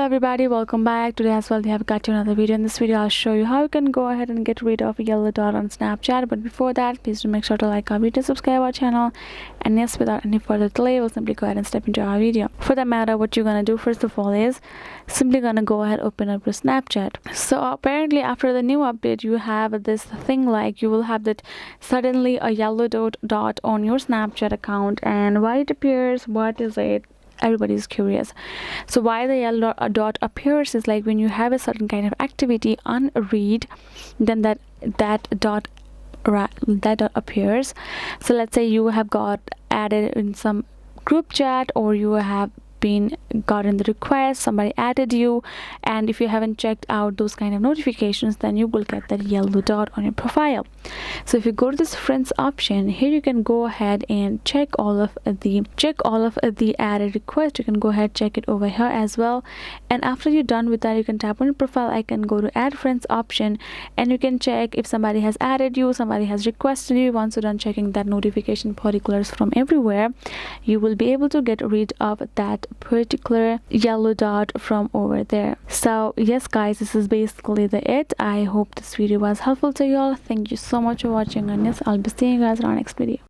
everybody, welcome back. Today as well we have got you another video. In this video I'll show you how you can go ahead and get rid of a yellow dot on Snapchat. But before that, please do make sure to like our video, subscribe our channel, and yes, without any further delay, we'll simply go ahead and step into our video. For that matter, what you're gonna do first of all is simply gonna go ahead, open up your Snapchat. So apparently after the new update, you have this thing like you will have that suddenly a yellow dot on your Snapchat account, and why it appears, what is it, everybody's curious. So why the yellow dot appears is like when you have a certain kind of activity on read, then that dot appears. So let's say you have got added in some group chat, or you have gotten the request, somebody added you, and if you haven't checked out those kind of notifications, then you will get that yellow dot on your profile. So if you go to this friends option here, you can go ahead and check all of the added requests. You can go ahead, check it over here as well, and after you're done with that, you can tap on your profile icon, go to add friends option, and you can check if somebody has added you, somebody has requested you. Once you're done checking that notification particulars from everywhere, you will be able to get rid of that particular yellow dot from over there. So yes guys, this is basically it. I hope this video was helpful to you all. Thank you so much for watching, and yes, I'll be seeing you guys in our next video.